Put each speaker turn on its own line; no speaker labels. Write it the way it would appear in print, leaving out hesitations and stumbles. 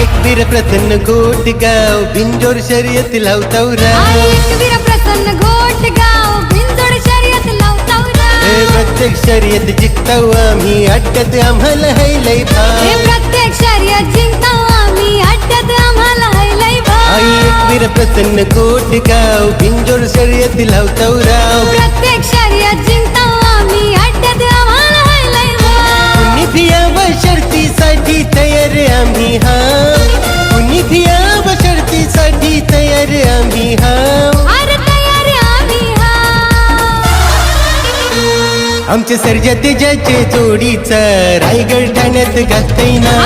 एकवीर प्रसन्न घोटगाव बिंजोर शर्यत लावताव
एकवीर प्रसन्न घोटगाव बिंजोड शर्यत लावताव
प्रत्येक शर्यत जिंकताव आम्ही अड्ड्यात आम्हाला है लय भाव
प्रत्येक शर्यत जिंकताव आम्ही अड्ड्यात आम्हाला है लय भाव
एकवीर प्रसन्न घोटगाव बिंजोर शर्यत लावताव
प्रत्येक शर्यत जिंकताव आम्ही अड्ड्यात आम्हाला है लय भाव
कुणी भियावं शर्तीसाठी तयार आम्ही हा कुणी भियावं शर्तीसाठी तयार आम्ही हा
अरे तयार आम्ही हा
आमच्या सर्जा तेजाचे जोडीचा रायगड ठाण्यात गाता येईना